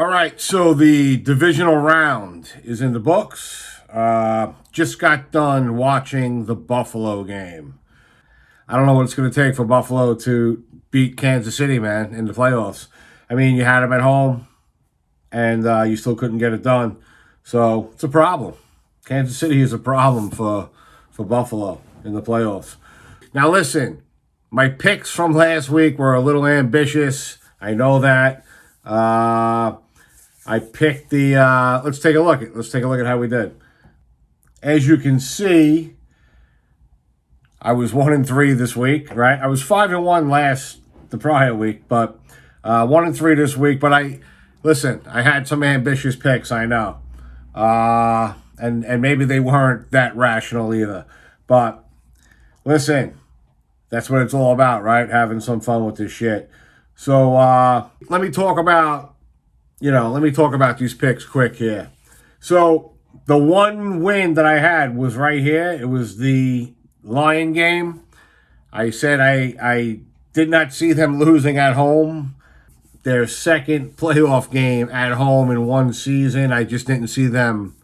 All right, so the divisional round is in the books. Just got done watching the Buffalo game. I don't know what it's going to take for Buffalo to beat Kansas City, man, in the playoffs. I mean, you had them at home, and you still couldn't get it done. So it's a problem. Kansas City is a problem for Buffalo in the playoffs. Now, listen, my picks from last week were a little ambitious. I know that. I picked the. Let's take a look at how we did. As you can see, I was 1-3 this week, right? I was 5-1 the prior week, but 1-3 this week. But I had some ambitious picks, I know, and maybe they weren't that rational either. But listen, that's what it's all about, right? Having some fun with this shit. So let me talk about these picks quick here. So the one win that I had was right here. It was the Lion game. I said I did not see them losing at home. Their second playoff game at home in one season. I just didn't see them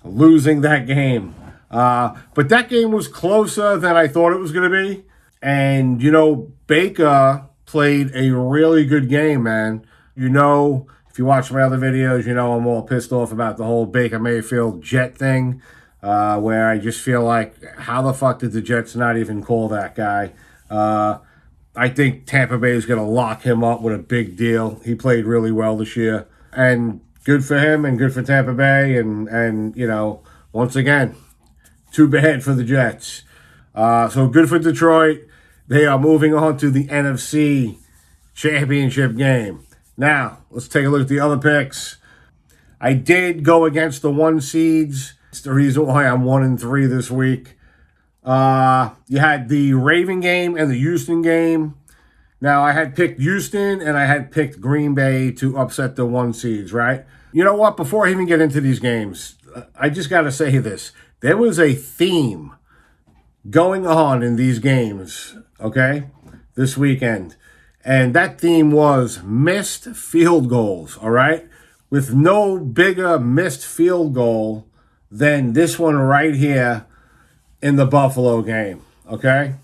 losing that game. But that game was closer than I thought it was going to be. And, Baker played a really good game, man. If you watch my other videos, I'm all pissed off about the whole Baker Mayfield Jet thing, where I just feel like, how the fuck did the Jets not even call that guy? I think Tampa Bay is going to lock him up with a big deal. He played really well this year. And good for him and good for Tampa Bay. And once again, too bad for the Jets. So good for Detroit. They are moving on to the NFC Championship game. Now, let's take a look at the other picks. I did go against the 1 seeds. It's the reason why I'm 1-3 this week. You had the Raven game and the Houston game. Now, I had picked Houston and I had picked Green Bay to upset the 1 seeds, right? You know what? Before I even get into these games, I just got to say this. There was a theme going on in these games, okay, this weekend. And that theme was missed field goals, all right? With no bigger missed field goal than this one right here in the Buffalo game, okay?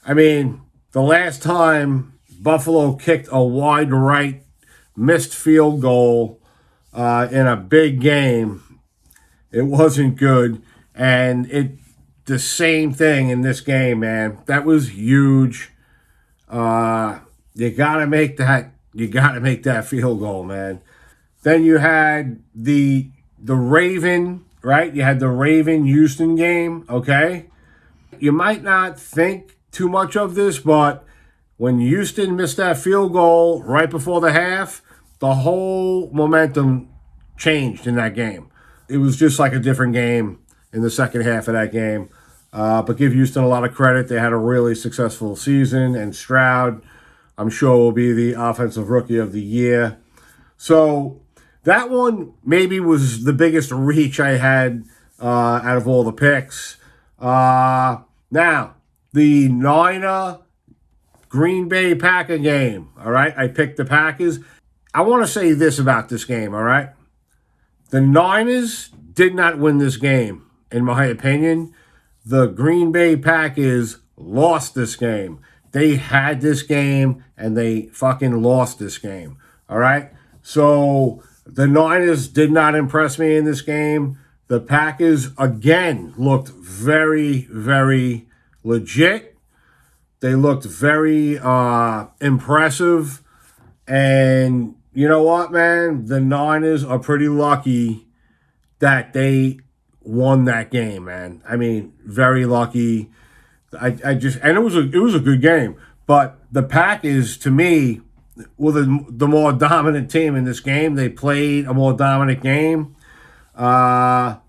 I mean, the last time Buffalo kicked a wide right missed field goal in a big game, it wasn't good. And the same thing in this game, man. That was huge. You gotta make that field goal, man. Then you had the Raven, right? You had the Raven Houston game, okay? You might not think too much of this, but when Houston missed that field goal right before the half, the whole momentum changed in that game. It was just like a different game in the second half of that game. But give Houston a lot of credit. They had a really successful season, and Stroud, I'm sure, will be the offensive rookie of the year. So that one maybe was the biggest reach I had out of all the picks. Now, the Niner Green Bay Packer game, all right? I picked the Packers. I want to say this about this game, all right? The Niners did not win this game, in my opinion. The Green Bay Packers lost this game. They had this game, and they fucking lost this game, all right? So the Niners did not impress me in this game. The Packers, again, looked very, very legit. They looked very impressive. And you know what, man? The Niners are pretty lucky that they won that game, man. I mean, very lucky. And it was a good game. But the Packers, to me, were the more dominant team in this game. They played a more dominant game. And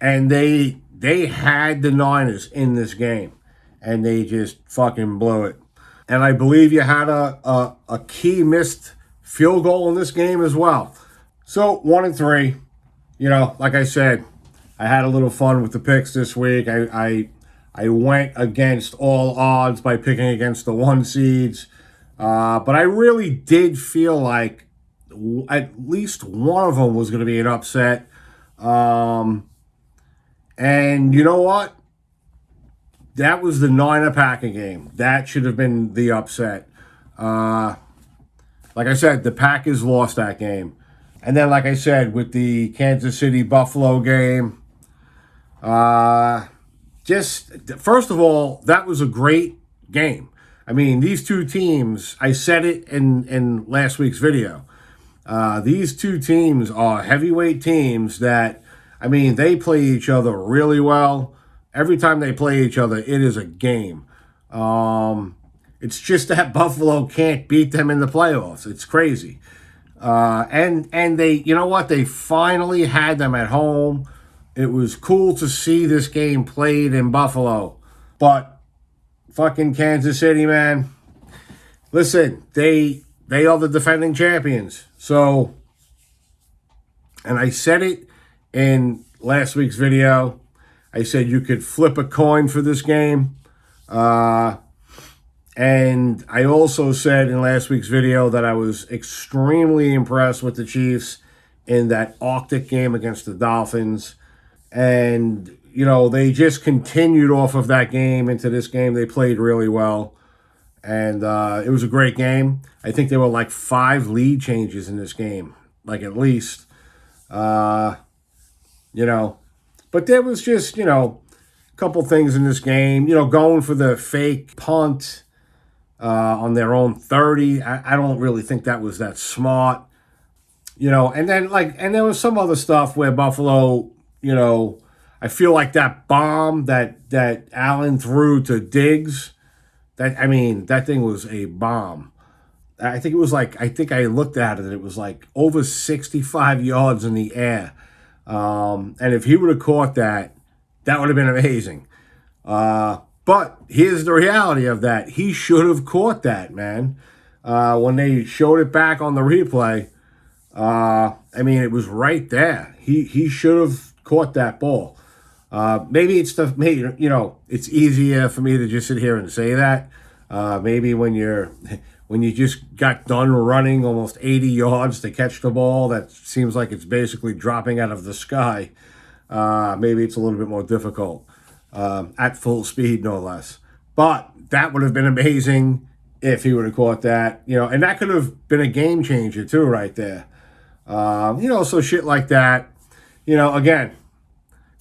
they had the Niners in this game. And they just fucking blew it. And I believe you had a key missed field goal in this game as well. So 1-3. Like I said, I had a little fun with the picks this week. I went against all odds by picking against the 1 seeds. But I really did feel like at least one of them was going to be an upset. And you know what? That was the Niner-Packer game. That should have been the upset. Like I said, the Packers lost that game. And then, like I said, with the Kansas City-Buffalo game, just, first of all, that was a great game. I mean, these two teams, I said it in last week's video. These two teams are heavyweight teams that, I mean, they play each other really well. Every time they play each other, it is a game. It's just that Buffalo can't beat them in the playoffs. It's crazy. And they, you know what? They finally had them at home. It was cool to see this game played in Buffalo. But fucking Kansas City, man. Listen, they are the defending champions. So, and I said it in last week's video. I said you could flip a coin for this game. And I also said in last week's video that I was extremely impressed with the Chiefs in that Arctic game against the Dolphins. And, you know, they just continued off of that game into this game. They played really well. And it was a great game. I think there were like 5 lead changes in this game, like at least. You know, but there was just, you know, a couple things in this game. You know, going for the fake punt on their own 30. I don't really think that was that smart. You know, and then and there was some other stuff where Buffalo, you know, I feel like that bomb that Allen threw to Diggs, that thing was a bomb. I think I looked at it and it was like over 65 yards in the air. And if he would have caught that, that would have been amazing. But here's the reality of that. He should have caught that, man. When they showed it back on the replay, I mean, it was right there. He should have caught that ball. Maybe you know, it's easier for me to just sit here and say that. Maybe when you just got done running almost 80 yards to catch the ball, that seems like it's basically dropping out of the sky. Maybe it's a little bit more difficult. At full speed, no less. But that would have been amazing if he would have caught that, you know, and that could have been a game changer too, right there. You know, so shit like that. You know, again,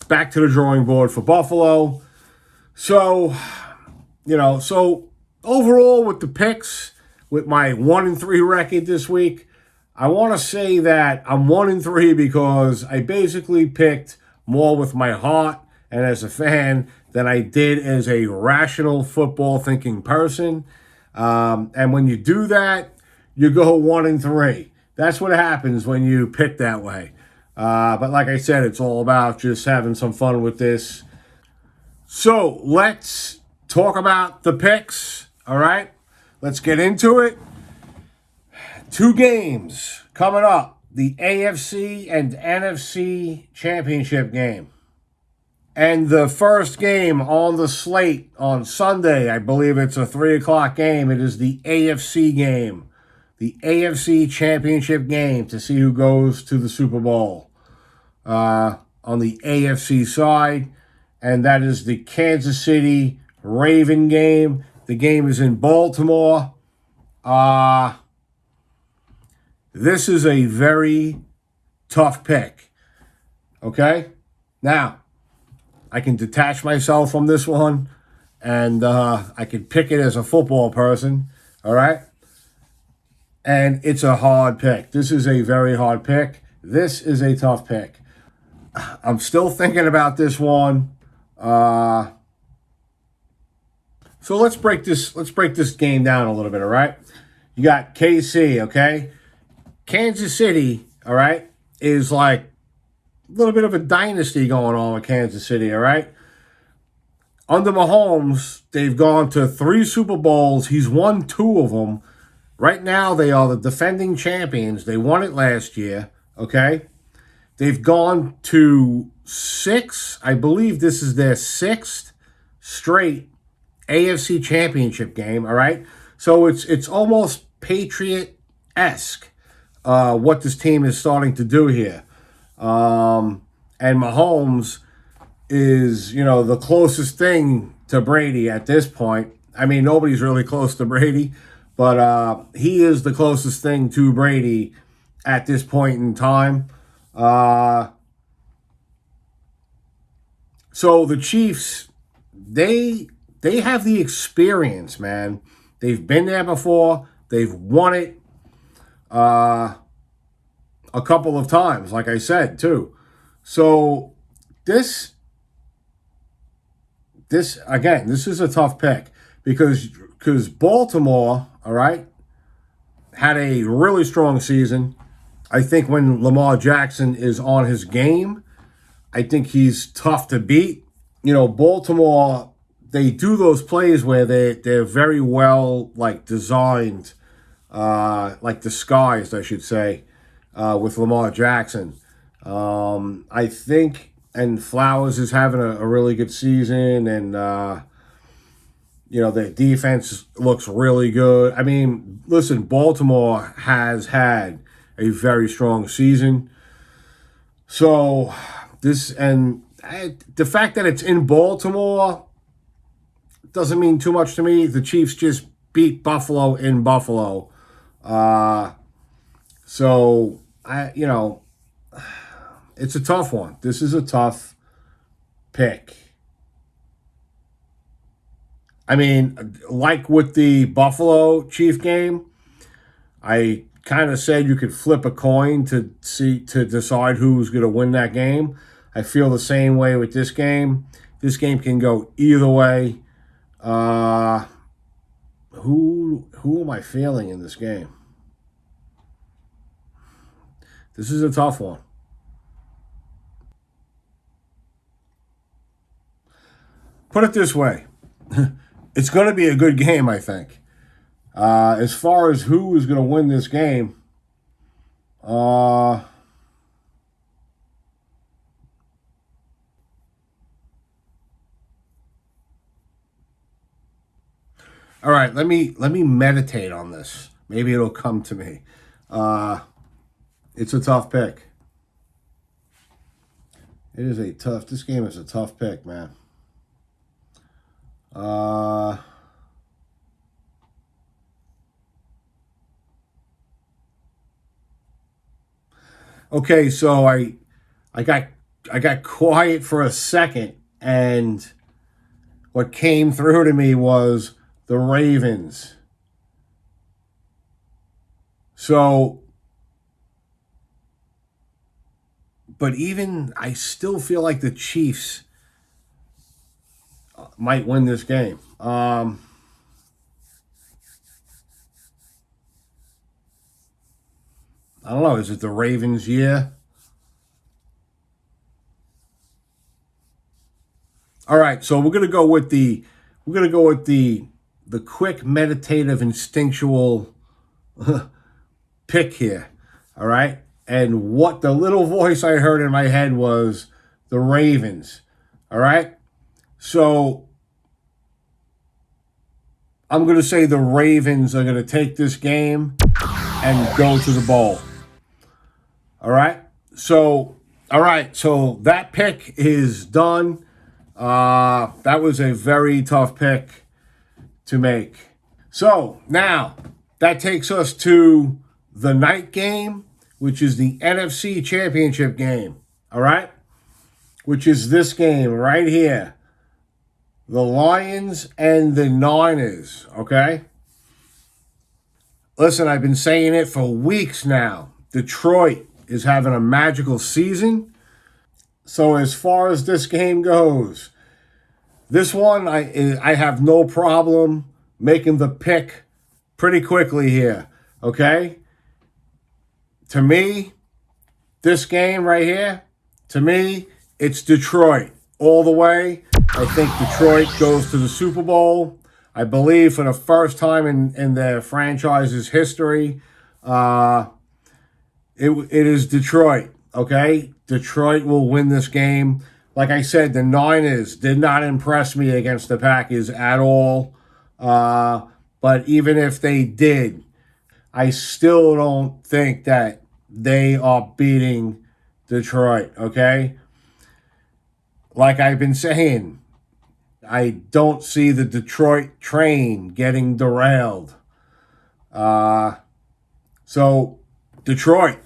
back to the drawing board for Buffalo. So, you know, so overall with the picks, with my 1-3 record this week, I want to say that I'm 1-3 because I basically picked more with my heart and as a fan than I did as a rational football thinking person. And when you do that, you go 1-3. That's what happens when you pick that way. But like I said, it's all about just having some fun with this. So let's talk about the picks. All right, let's get into it. 2 games coming up. The AFC and NFC championship game. And the first game on the slate on Sunday, I believe it's a 3 o'clock game. It is the AFC game. The AFC championship game to see who goes to the Super Bowl on the AFC side. And that is the Kansas City Raven game. The game is in Baltimore. This is a very tough pick. Okay? Now, I can detach myself from this one, and I can pick it as a football person. All right? And it's a hard pick. This is a very hard pick. This is a tough pick. I'm still thinking about this one. So let's break this game down a little bit, all right? You got KC, okay? Kansas City, all right, is like a little bit of a dynasty going on with Kansas City, all right? Under Mahomes, they've gone to 3 Super Bowls. He's won 2 of them. Right now, they are the defending champions. They won it last year, okay? They've gone to 6. I believe this is their 6th straight AFC championship game, all right? So it's almost Patriot-esque what this team is starting to do here. And Mahomes is, the closest thing to Brady at this point. I mean, nobody's really close to Brady, but he is the closest thing to Brady at this point in time. So the Chiefs, they have the experience, man. They've been there before. They've won it a couple of times, like I said, too. So this again, this is a tough pick because Baltimore, all right, had a really strong season. I think when Lamar Jackson is on his game, I think he's tough to beat. Baltimore, they do those plays where they're very well designed, disguised, I should say, with Lamar Jackson. I think, and Flowers is having a really good season, and the defense looks really good. I mean, listen, Baltimore has had a very strong season. So the fact that it's in Baltimore doesn't mean too much to me. The Chiefs just beat Buffalo in Buffalo. So it's a tough one. This is a tough pick. I mean, like with the Buffalo Chief game, I kind of said you could flip a coin to decide who's going to win that game. I feel the same way with this game. This game can go either way. Who am I feeling in this game? This is a tough one. Put it this way. It's going to be a good game, I think. As far as who is going to win this game, all right, let me meditate on this. Maybe it'll come to me. It's a tough pick. This game is a tough pick, man. Okay, so I got quiet for a second, and what came through to me was the Ravens. So, but even I still feel like the Chiefs might win this game. I don't know. Is it the Ravens' year? All right, so we're gonna go with the quick, meditative, instinctual pick here. All right, and what the little voice I heard in my head was the Ravens. All right, so I'm gonna say the Ravens are gonna take this game and go to the bowl. All right, so that pick is done. That was a very tough pick to make. So now that takes us to the night game, which is the NFC Championship game. All right, which is this game right here. The Lions and the Niners. Okay. Listen, I've been saying it for weeks now. Detroit is having a magical season. So as far as this game goes, this one I have no problem making the pick pretty quickly here, okay? To me, this game right here, to me, it's Detroit all the way. I think Detroit goes to the Super Bowl. I believe for the first time in their franchise's history, it is Detroit, okay? Detroit will win this game. Like I said, the Niners did not impress me against the Packers at all. But even if they did, I still don't think that they are beating Detroit, okay? Like I've been saying, I don't see the Detroit train getting derailed. So, Detroit,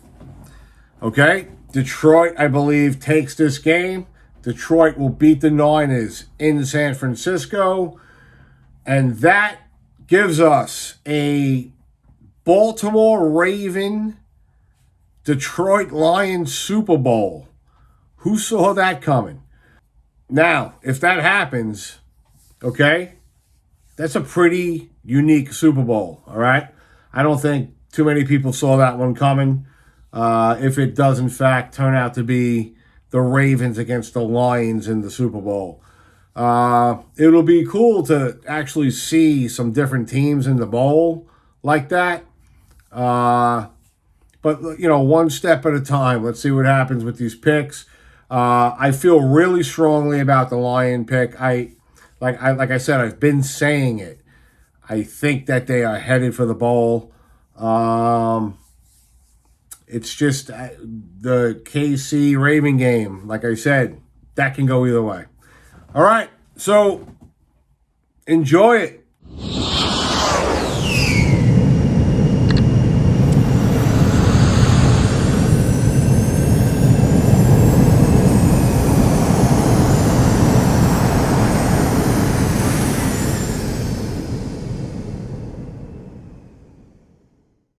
okay? Detroit, I believe, takes this game. Detroit will beat the Niners in San Francisco. And that gives us a Baltimore Raven Detroit Lions Super Bowl. Who saw that coming? Now, if that happens, okay, that's a pretty unique Super Bowl, all right? I don't think too many people saw that one coming. If it does, in fact, turn out to be the Ravens against the Lions in the Super Bowl. It'll be cool to actually see some different teams in the bowl like that. But, one step at a time. Let's see what happens with these picks. I feel really strongly about the Lion pick. Like I said, I've been saying it. I think that they are headed for the bowl. It's just the KC Raven game. Like I said, that can go either way. All right, so enjoy it.